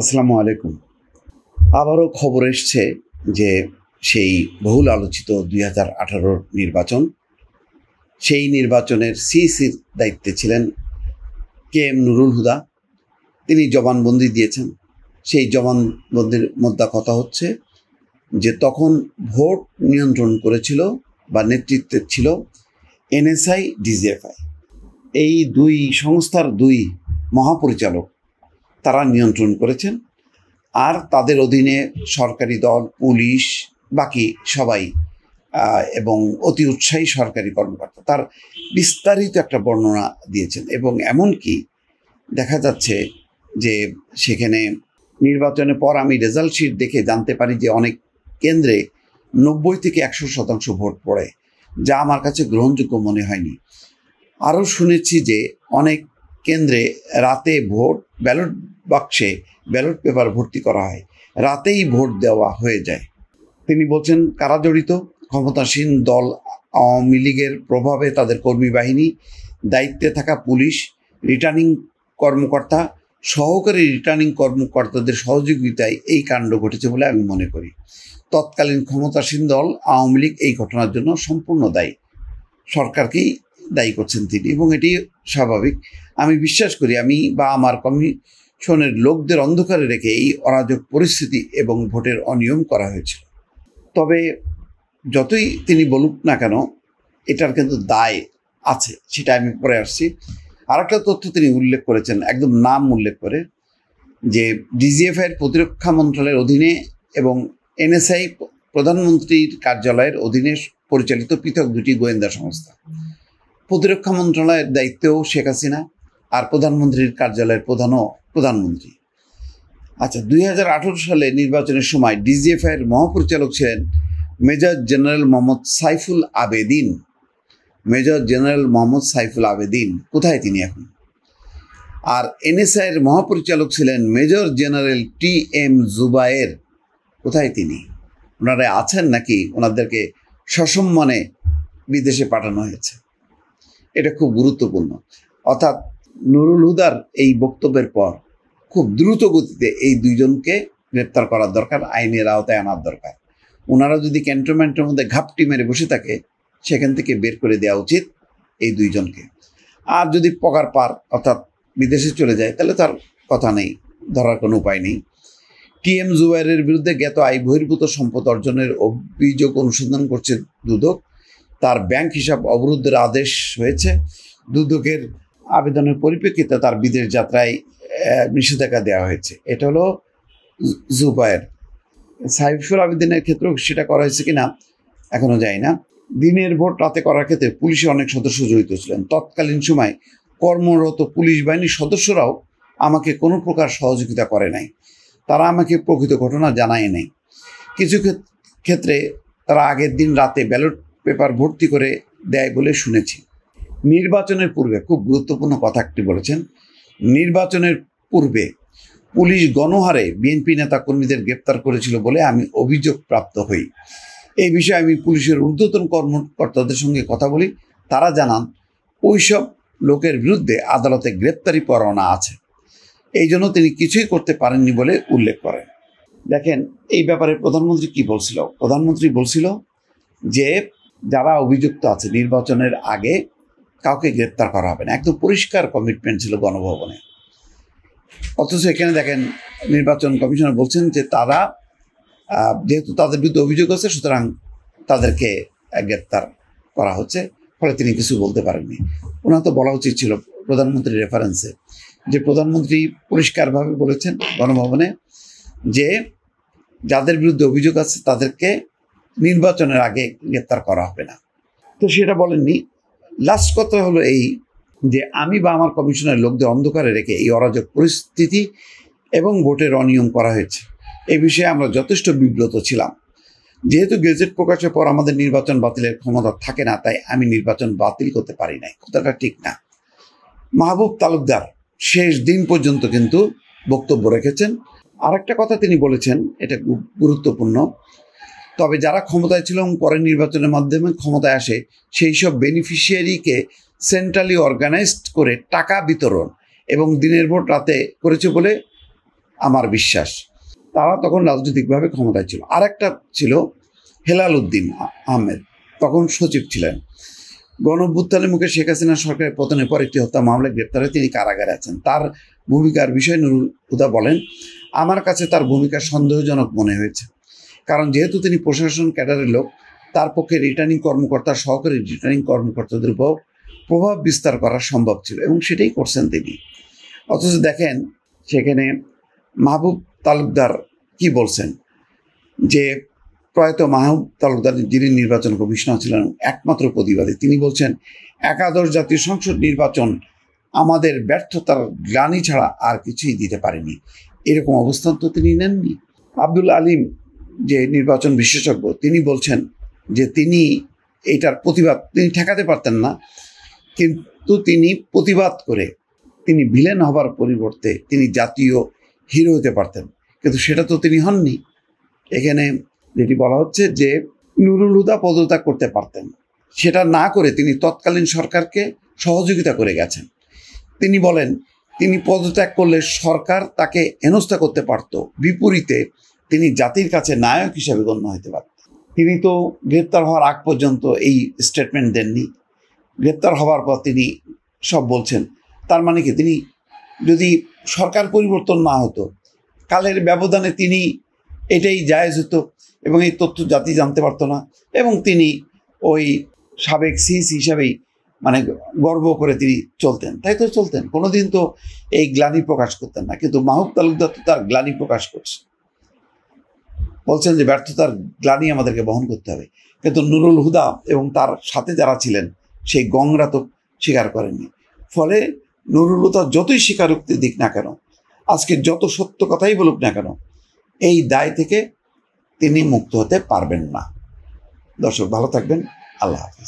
আসসালামু আলাইকুম। আবারও খবর এসছে যে সেই বহুল আলোচিত 2018 নির্বাচন, সেই নির্বাচনের সিইসির দায়িত্বে ছিলেন KM নুরুল হুদা। তিনি জবানবন্দি দিয়েছেন। সেই জবানবন্দির মোদ্দা কথা হচ্ছে যে তখন ভোট নিয়ন্ত্রণ করেছিল বা নেতৃত্বে ছিল NSI, DGFI। এই দুই সংস্থার দুই মহাপরিচালক তারা নিয়ন্ত্রণ করেছেন, আর তাদের অধীনে সরকারি দল, পুলিশ, বাকি সবাই এবং অতি উৎসাহী সরকারি কর্মকর্তা। তার বিস্তারিত একটা বর্ণনা দিয়েছেন এবং এমনকি দেখা যাচ্ছে যে সেখানে নির্বাচনের পর আমি রেজাল্ট শিট দেখে জানতে পারি যে অনেক কেন্দ্রে 90 থেকে 100% ভোট পড়ে, যা আমার কাছে গ্রহণযোগ্য মনে হয়নি। আরও শুনেছি যে অনেক কেন্দ্রে রাতে ভোট, ব্যালট বাক্সে ব্যালট পেপার ভর্তি করা হয়, রাতেই ভোট দেওয়া হয়ে যায়। তিনি বলছেন কারা জড়িত? ক্ষমতাসীন দল আওয়ামী লীগের প্রভাবে তাদের কর্মী বাহিনী, দায়িত্বে থাকা পুলিশ, রিটার্নিং কর্মকর্তা, সহকারী রিটার্নিং কর্মকর্তাদের সহযোগিতায় এই কাণ্ড ঘটেছে বলে আমি মনে করি। তৎকালীন ক্ষমতাসীন দল আওয়ামী লীগ এই ঘটনার জন্য সম্পূর্ণ দায়ী। সরকারকেই দায়ী করছেন তিনি, এবং এটি স্বাভাবিক। আমি বিশ্বাস করি আমি বা আমার কমিশনের লোকদের অন্ধকারে রেখে এই অরাজক পরিস্থিতি এবং ভোটের অনিয়ম করা হয়েছিল। তবে যতই তিনি বলুক না কেন, এটার কিন্তু দায় আছে, সেটা আমি পরে আসছি। আর একটা তথ্য তিনি উল্লেখ করেছেন, একদম নাম উল্লেখ করে, যে DGFI প্রতিরক্ষা মন্ত্রণালয়ের অধীনে এবং NSI প্রধানমন্ত্রীর কার্যালয়ের অধীনে পরিচালিত পৃথক দুটি গোয়েন্দা সংস্থা। প্রতিরক্ষা মন্ত্রণালয়ের দায়িত্বেও শেখ হাসিনা, আর প্রধানমন্ত্রীর কার্যালয়ের প্রধানও প্রধানমন্ত্রী। আচ্ছা, 2018 সালে নির্বাচনের সময় DGFI-এর মহাপরিচালক ছিলেন major general Mohammad Saiful Abedin. Major general Mohammad Saiful Abedin কোথায় তিনি এখন? আর NSI-এর মহাপরিচালক ছিলেন মেজর জেনারেল TM জুবায়ের। কোথায় তিনি? ওনারা আছেন নাকি ওনাদেরকে সসম্মানে বিদেশে পাঠানো হয়েছে? এটা খুব গুরুত্বপূর্ণ। অর্থাৎ নুরুল হুদার এই বক্তব্যের পর খুব দ্রুত গতিতে এই দুইজনকে গ্রেপ্তার করার দরকার, আইনের আওতায় আনার দরকার। ওনারা যদি ক্যান্টনমেন্টের মধ্যে ঘাপটি মেরে বসে থাকে, সেখান থেকে বের করে দেওয়া উচিত এই দুইজনকে। আর যদি পগার পার অর্থাৎ বিদেশে চলে যায়, তাহলে তার কথা নেই, ধরার কোনো উপায় নেই। TM জুবায়েরের বিরুদ্ধে জ্ঞাত আয় বহির্ভূত সম্পদ অর্জনের অভিযোগ অনুসন্ধান করছে দুদক। তার ব্যাংক হিসাব অবরুদ্ধের আদেশ হয়েছে। দুদকের আবেদনের পরিপ্রেক্ষিতে তার বিদেশ যাত্রায় নিষেধাজ্ঞা দেওয়া হয়েছে। এটা হলো জুবায়ের। সাইফুল আবেদিনের ক্ষেত্রেও সেটা করা হয়েছে কিনা এখনো যায় না। দিনের ভোট রাতে করার ক্ষেত্রে পুলিশের অনেক সদস্য জড়িত ছিলেন। তৎকালীন সময় কর্মরত পুলিশ বাহিনীর সদস্যরাও আমাকে কোনো প্রকার সহযোগিতা করে নাই। তারা আমাকে প্রকৃত ঘটনা জানায় নাই। কিছু ক্ষেত্রে তারা আগের দিন রাতে ব্যালট পেপার ভর্তি করে দেয় বলে শুনেছি। নির্বাচনের পূর্বে খুব গুরুত্বপূর্ণ কথা একটি বলেছেন, নির্বাচনের পূর্বে পুলিশ গণহারে বিএনপি নেতা কর্মীদের গ্রেপ্তার করেছিল বলে আমি অভিযোগ প্রাপ্ত হই। এই বিষয়ে আমি পুলিশের ঊর্ধ্বতন কর্মকর্তাদের সঙ্গে কথা বলি। তারা জানান ওইসব লোকের বিরুদ্ধে আদালতে গ্রেপ্তারি পরোয়ানা আছে। এই জন্য তিনি কিছুই করতে পারেননি বলে উল্লেখ করেন। দেখেন, এই ব্যাপারে প্রধানমন্ত্রী কি বলছিল? প্রধানমন্ত্রী বলছিল যে যারা অভিযুক্ত আছে নির্বাচনের আগে কাউকে গ্রেপ্তার করা হবে না। একদম পরিষ্কার কমিটমেন্ট ছিল গণভবনে। অথচ এখানে দেখেন নির্বাচন কমিশনার বলছেন যে তারা যেহেতু তাদের বিরুদ্ধে অভিযোগ আছে, সুতরাং তাদেরকে গ্রেপ্তার করা হচ্ছে, ফলে তিনি কিছু বলতে পারেননি। ওনার তো বলা উচিত ছিল প্রধানমন্ত্রীর রেফারেন্সে, যে প্রধানমন্ত্রী পরিষ্কারভাবে বলেছেন গণভবনে যে যাদের বিরুদ্ধে অভিযোগ আছে তাদেরকে নির্বাচনের আগে গ্রেপ্তার করা হবে না। তো সেটা বলেননি। লাস্ট কথা হলো এই যে আমি বা আমার কমিশনের লোকদের অন্ধকারে রেখে এই অরাজক পরিস্থিতি এবং ভোটের অনিয়ম করা হয়েছে, এই বিষয়ে আমরা যথেষ্ট বিব্রত ছিলাম। যেহেতু গেজেট প্রকাশের পর আমাদের নির্বাচন বাতিলের ক্ষমতা থাকে না, তাই আমি নির্বাচন বাতিল করতে পারি নাই। কথাটা ঠিক না। মাহবুব তালুকদার শেষ দিন পর্যন্ত কিন্তু বক্তব্য রেখেছেন। আর একটা কথা তিনি বলেছেন, এটা খুব গুরুত্বপূর্ণ, তবে যারা ক্ষমতায় ছিল এবং পরের নির্বাচনের মাধ্যমে ক্ষমতায় আসে, সেই সব বেনিফিশিয়ারিকে সেন্ট্রালি অর্গানাইজড করে টাকা বিতরণ এবং দিনের ভোট রাতে করেছে বলে আমার বিশ্বাস। তারা তখন রাজনৈতিকভাবে ক্ষমতায় ছিল। আরেকটা ছিল হেলাল উদ্দিন আহমেদ, তখন সচিব ছিলেন। গণঅভ্যুত্থানের মুখে শেখ হাসিনা সরকারের পতনের পর একটি হত্যা মামলায় গ্রেপ্তার হয়ে তিনি কারাগারে আছেন। তার ভূমিকার বিষয়ে নুরুল হুদা বলেন, আমার কাছে তার ভূমিকা সন্দেহজনক মনে হয়েছে, কারণ যেহেতু তিনি প্রশাসন ক্যাডারের লোক, তার পক্ষে রিটার্নিং কর্মকর্তা, সহকারী রিটার্নিং কর্মকর্তাদের উপর প্রভাব বিস্তার করা সম্ভব ছিল এবং সেটাই করছেন তিনি। অথচ দেখেন সেখানে মাহবুব তালুকদার কি বলছেন, যে প্রয়াত মাহবুব তালুকদার যিনি নির্বাচন কমিশনার ছিলেন একমাত্র প্রতিবাদী, তিনি বলছেন একাদশ জাতীয় সংসদ নির্বাচন আমাদের ব্যর্থতার গ্লানি ছাড়া আর কিছুই দিতে পারেনি। এরকম অবস্থান তো তিনি নেননি। আব্দুল আলিম যে নির্বাচন বিশেষজ্ঞ, তিনি বলছেন যে তিনি এটার প্রতিবাদ তিনি ঠেকাতে পারতেন না, কিন্তু তিনি প্রতিবাদ করে তিনি ভিলেন হবার পরিবর্তে তিনি জাতীয় হিরো হতে পারতেন, কিন্তু সেটা তো তিনি হননি। এখানে যেটি বলা হচ্ছে যে নুরুল হুদা পদত্যাগ করতে পারতেন, সেটা না করে তিনি তৎকালীন সরকারকে সহযোগিতা করে গেছেন। তিনি বলেন তিনি পদত্যাগ করলে সরকার তাকে হেনস্থা করতে পারত, বিপরীতে তিনি জাতির কাছে নায়ক হিসেবে গণ্য হতে পারতেন। তিনি তো গ্রেপ্তার হওয়ার আগ পর্যন্ত এই স্টেটমেন্ট দেননি, গ্রেপ্তার হওয়ার পর তিনি সব বলছেন। তার মানে কি, তিনি যদি সরকার পরিবর্তন না হতো, কালের ব্যবধানে তিনি এটাই জায়েজ হতো এবং এই তথ্য জাতি জানতে পারতো না, এবং তিনি ওই সাবেক সিএসি হিসাবেই মানে গর্ব করে তিনি চলতেন, তাই তো চলতেন, কোনোদিন তো এই গ্লানি প্রকাশ করতেন না। কিন্তু মাহবুব তালুকদার তো তার গ্লানি প্রকাশ করছে, বলছেন যে ব্যর্থতার গ্লানি আমাদেরকে বহন করতে হবে। কিন্তু নুরুল হুদা এবং তার সাথে যারা ছিলেন সেই গংরা তো স্বীকার করেননি। ফলে নুরুল হুদা যতই স্বীকারোক্তি দিক না কেন, আজকে যত সত্য কথাই বলুক না কেন, এই দায় থেকে তিনি মুক্ত হতে পারবেন না। দর্শক ভালো থাকবেন, আল্লাহ হাফেজ।